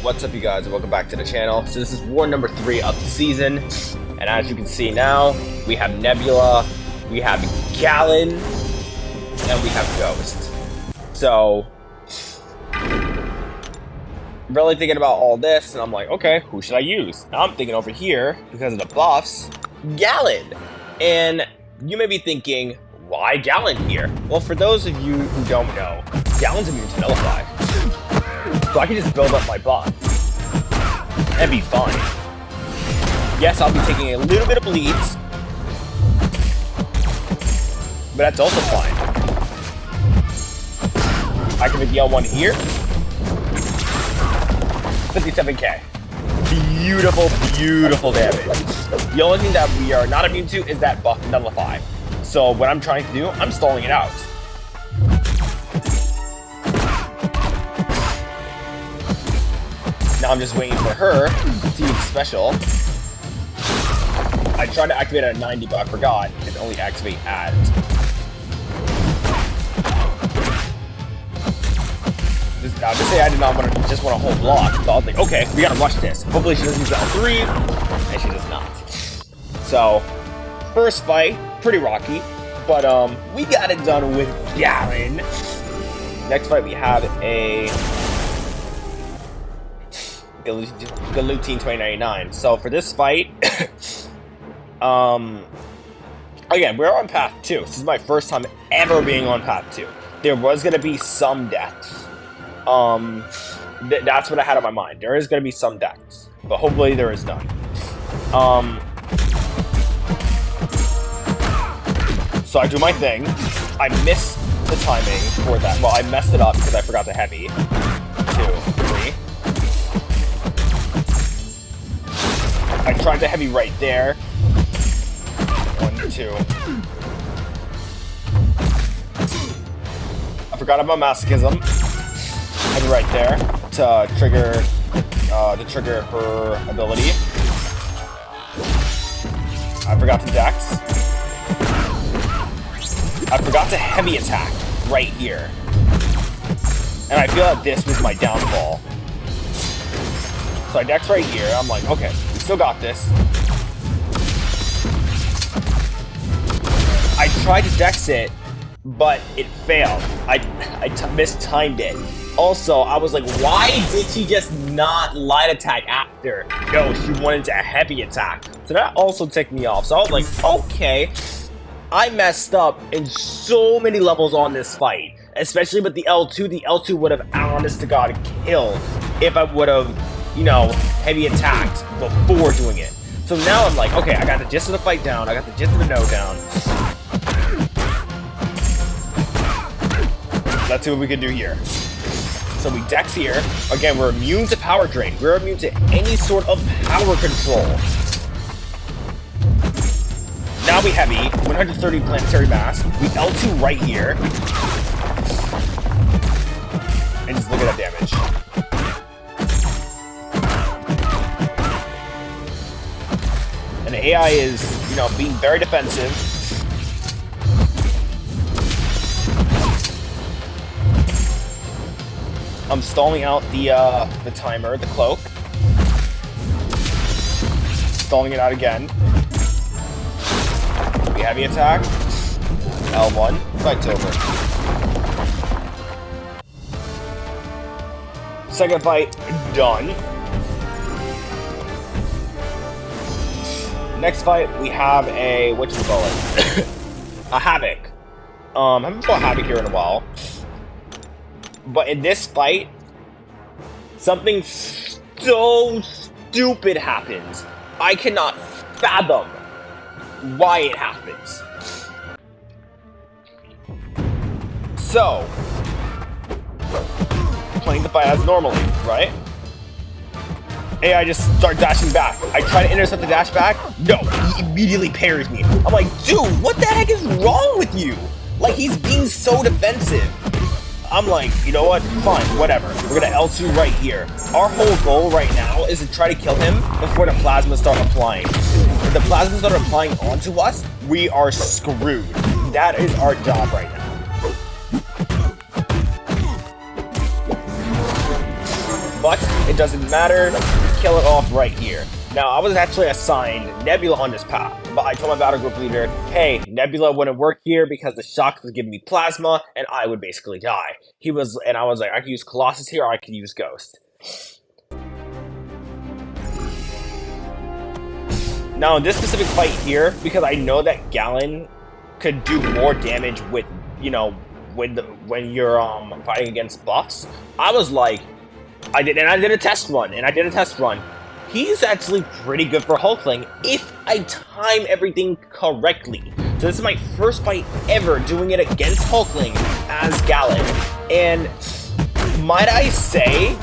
What's up, you guys, and welcome back to the channel. So this is war number 3 of the season, and as you can see now, we have Nebula, we have Galan, and we have Ghost. So, really thinking about all this, and I'm like, okay, who should I use? Now I'm thinking over here, because of the buffs, Galan. And you may be thinking, why Galan here? Well, for those of you who don't know, Galan's immune to Nullify. So I can just build up my buff and be fine. Yes, I'll be taking a little bit of bleeds, but that's also fine. I can make the L1 here. 57k. Beautiful, beautiful damage. The only thing that we are not immune to is that buff Nullify. So what I'm trying to do, I'm stalling it out. Now I'm just waiting for her to use special. I tried to activate it at 90, but I forgot. It's only activate at. Now, just say I did not want to just want to hold block. So I was like, okay, we gotta rush this. Hopefully she doesn't use L3, and she does not. So, first fight, pretty rocky, but we got it done with Galan. Next fight we have a Galan 2099. So for this fight, again, we're on path 2. This is my first time ever being on path 2. There was gonna be some deaths. That's what I had on my mind. There is gonna be some deaths, but hopefully there is none. So I do my thing. I missed the timing for that. Well, I messed it up because I forgot to heavy. 2, 3. I tried to heavy right there. 1, 2. I forgot about masochism. Heavy right there to trigger her ability. I forgot to dex. I forgot to heavy attack right here. And I feel that this was my downfall. So I dex right here. I'm like, okay, we still got this. I tried to dex it, but it failed. I mistimed it. Also, I was like, why did she just not light attack after? No, she wanted to heavy attack. So that also ticked me off. So I was like, okay, I messed up in so many levels on this fight. Especially with the L2. The L2 would have, honest to God, killed if I would have, you know, heavy attacked before doing it. So now I'm like, okay, I got the gist of the fight down. I got the gist of the no down. Let's see what we can do here. So we dex here. Again, we're immune to power drain. We're immune to any sort of power control. Now we heavy. 130 planetary mass. We L2 right here. And just look at that damage. And the AI is, you know, being very defensive. I'm stalling out the timer, the cloak. Stalling it out again. We heavy attack. L1. Fight's over. Second fight done. Next fight we have a whatchamacallit? A Havoc. I haven't fought Havoc here in a while. But in this fight, something so stupid happens. I cannot fathom why it happens. So, playing the fight as normally, right? AI just start dashing back. I try to intercept the dash back. No, he immediately parries me. I'm like, dude, what the heck is wrong with you? Like, he's being so defensive. I'm like, you know what? Fine, whatever. We're gonna L2 right here. Our whole goal right now is to try to kill him before the plasma start applying. If the plasma start applying onto us, we are screwed. That is our job right now. But it doesn't matter, kill it off right here. Now, I was actually assigned Nebula on this path, but I told my battle group leader, hey, Nebula wouldn't work here because the shock was giving me plasma, and I would basically die. And I was like, I could use Colossus here, or I could use Ghost. Now, in this specific fight here, because I know that Galan could do more damage with, you know, when you're fighting against buffs, I was like, I did a test run, He's actually pretty good for Hulkling if I time everything correctly. So this is my first fight ever doing it against Hulkling as Galan, and might I say,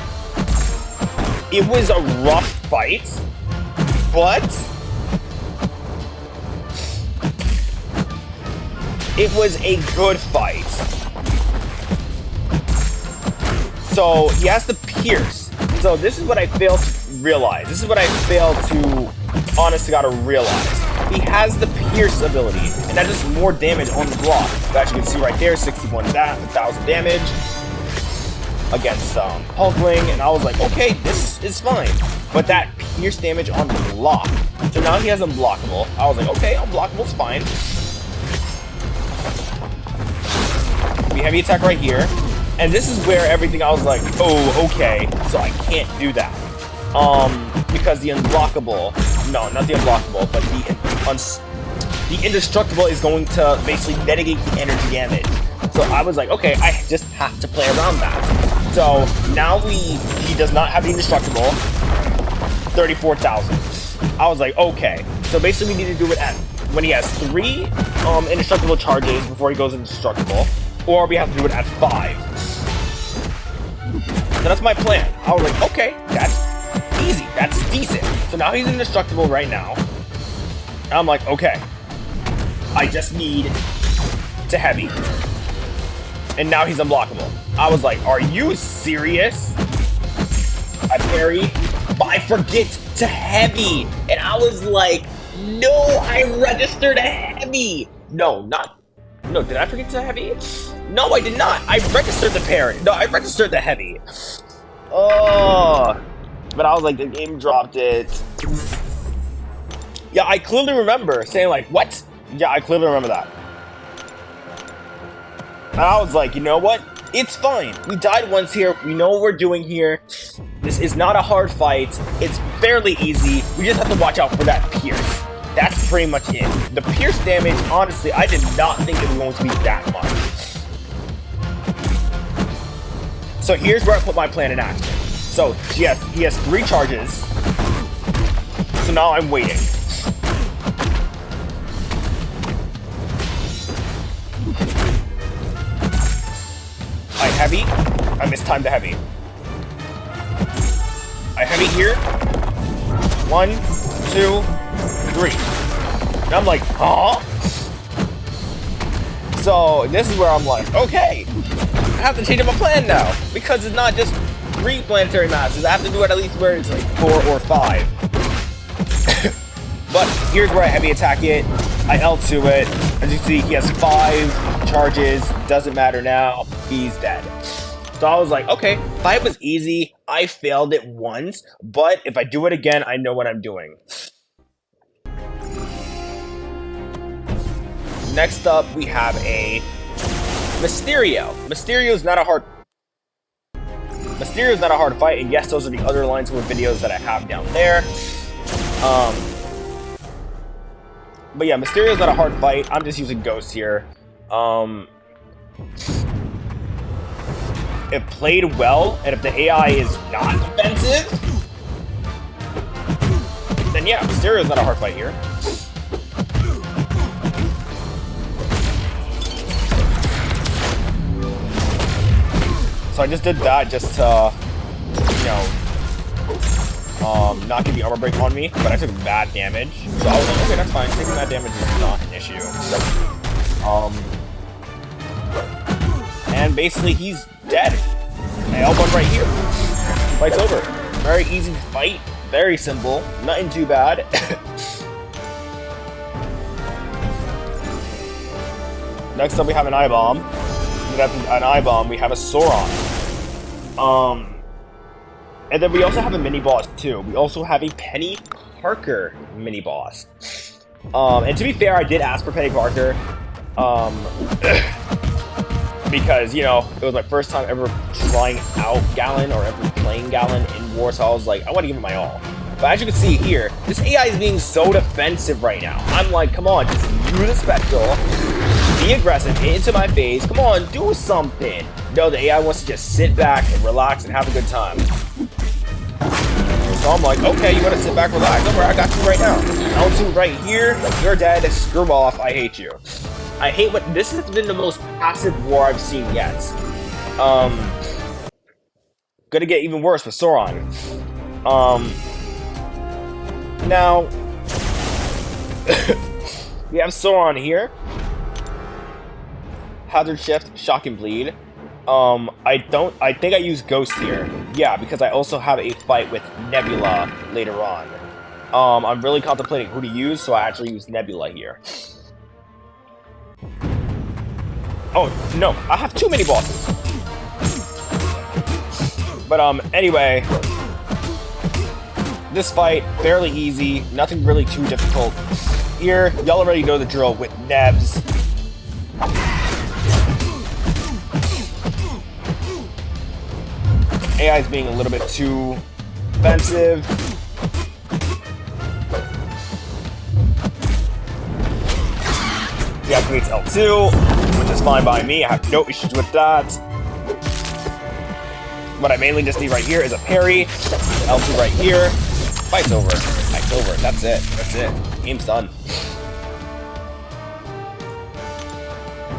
it was a rough fight, but it was a good fight. So he has to pierce. So this is what I failed to realize. This is what I failed to, honest to God, realize. He has the pierce ability, and that does more damage on the block. So as you can see right there, 61,000 damage against Hulkling, and I was like, okay, this is fine. But that pierce damage on the block. So now he has unblockable. I was like, okay, unblockable's fine. We heavy attack right here. And this is where everything I was like, oh, okay, so I can't do that. Because the unblockable, no, not the unblockable, but the indestructible is going to basically mitigate the energy damage. So I was like, okay, I just have to play around that. So now he does not have the indestructible, 34,000. I was like, okay, so basically we need to do it at when he has 3 indestructible charges before he goes indestructible, or we have to do it at 5. So that's my plan. I was like, okay, that's easy, that's decent. So now he's indestructible right now. And I'm like, okay, I just need to heavy. And now he's unblockable. I was like, are you serious? I parry, but I forget to heavy. And I was like, no, I registered a heavy. No, did I forget to heavy? No, I did not. I registered the parry. No, I registered the heavy. Oh, but I was like, the game dropped it. Yeah, I clearly remember saying like, what? Yeah, I clearly remember that. And I was like, you know what? It's fine. We died once here. We know what we're doing here. This is not a hard fight. It's fairly easy. We just have to watch out for that pierce. That's pretty much it. The pierce damage, honestly, I did not think it was going to be that much. So here's where I put my plan in action. So he has 3 charges. So now I'm waiting. I heavy. I mistimed the heavy. I heavy here. 1, 2, 3. And I'm like, huh? So this is where I'm like, okay, I have to change up my plan now, because it's not just 3 planetary masses. I have to do it at least where it's like 4 or 5. But here's where I heavy attack it. I L2 it. As you see, he has 5 charges. Doesn't matter now. He's dead. So I was like, okay, 5 was easy. I failed it once, but if I do it again, I know what I'm doing. Next up, we have a Mysterio. Mysterio's not a hard fight, and yes, those are the other lines with videos that I have down there. But yeah, Mysterio's not a hard fight. I'm just using Ghost here. If played well, and if the AI is not offensive, then yeah, Mysterio's not a hard fight here. So I just did that just to, you know, not get the armor break on me, but I took bad damage. So I was like, okay, that's fine. Taking that damage is not an issue. And basically he's dead. I L1 right here. Fight's over. Very easy fight. Very simple. Nothing too bad. Next up we have an eye bomb. After an eye bomb, we have a Sauron. And then we also have a mini boss too. We also have a Penny Parker mini boss. And to be fair, I did ask for Penny Parker. Um, because, you know, it was my first time ever trying out Galan or ever playing Galan in War, so I was like, I want to give it my all. But as you can see here, this AI is being so defensive right now. I'm like, come on, just use a special, be aggressive, into my face, come on, do something. No, the AI wants to just sit back and relax and have a good time. So I'm like, okay, you want to sit back, relax, don't worry, I got you right now. L2 right here, you're dead, screw off, I hate you. I hate what this has been the most passive war I've seen yet. Gonna get even worse with Sauron. Now we have Sauron here. Hazard Shift, Shock and Bleed. I think I use Ghost here. Yeah, because I also have a fight with Nebula later on. I'm really contemplating who to use, so I actually use Nebula here. Oh, no, I have too many bosses. But, anyway. This fight, fairly easy, nothing really too difficult. Here, y'all already know the drill with Nebs. AI is being a little bit too defensive. He activates L2, which is fine by me. I have no issues with that. What I mainly just need right here is a parry. L2 right here. Fight's over. Fight's over. That's it. That's it. Game's done.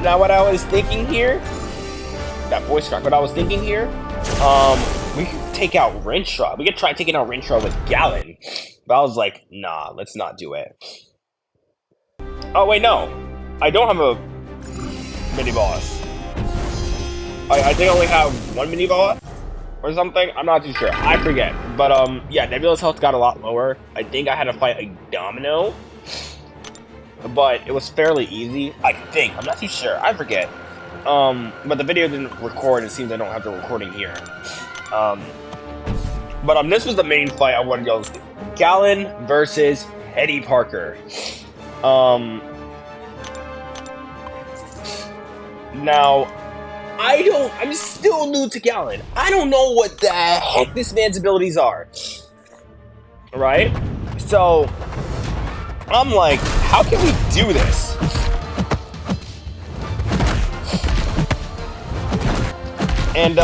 Now what I was thinking here, that voice crack, what I was thinking here, we could take out Rintra. We could try taking out Rintra with Galan. But I was like, nah, let's not do it. Oh wait, no. I don't have a mini boss. I think I only have one mini boss or something. I'm not too sure. I forget. But yeah, Nebula's health got a lot lower. I think I had to fight a Domino, but it was fairly easy. I think. I'm not too sure. I forget. But the video didn't record. It seems I don't have the recording here. But this was the main fight I wanted y'all to see. Galan versus Penny Parker. Now, I'm still new to Galan. I don't know what the heck this man's abilities are. Right? So, I'm like, how can we do this? And,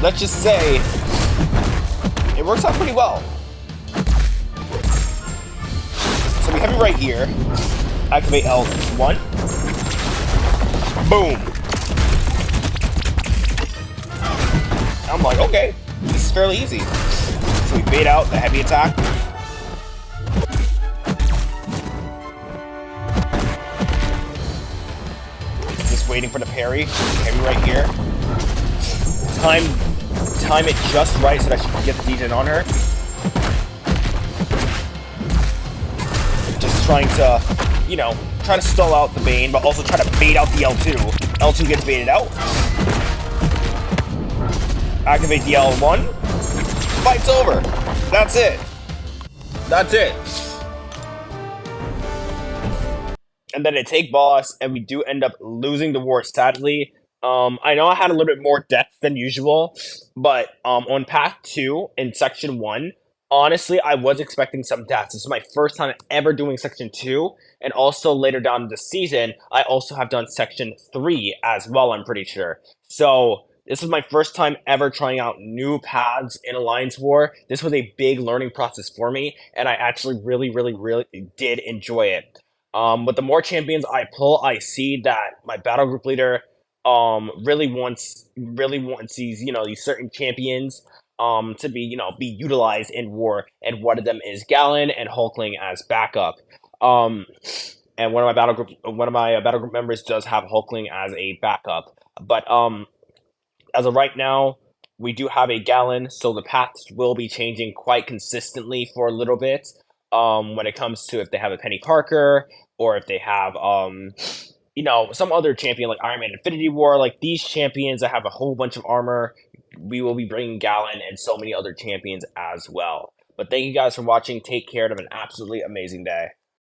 let's just say, it works out pretty well. So we have it right here. Activate L1. Boom. I'm like, okay, this is fairly easy. So we bait out the heavy attack. Just waiting for the parry. Parry right here. Time it just right so that she can get the degen on her. Just trying to, you know, try to stall out the Bane, but also try to bait out the L2. L2 gets baited out. Activate the L1. Fight's over. That's it. That's it. And then they take boss, and we do end up losing the war, sadly. I know I had a little bit more depth than usual, but on path 2 in section 1, honestly, I was expecting some deaths. This is my first time ever doing section 2, and also later down in the season, I also have done section 3 as well, I'm pretty sure. So, this was my first time ever trying out new paths in Alliance War. This was a big learning process for me, and I actually really did enjoy it. With the more champions I pull, I see that my battle group leader really wants these, you know, these certain champions to be, you know, be utilized in war, and one of them is Galan and Hulkling as backup. And one of my battle group members does have Hulkling as a backup, but as of right now, we do have a Galan, so the paths will be changing quite consistently for a little bit. When it comes to if they have a Penny Parker, or if they have you know, some other champion like Iron Man Infinity War, like these champions that have a whole bunch of armor, we will be bringing Galan and so many other champions as well. But thank you guys for watching. Take care and have an absolutely amazing day.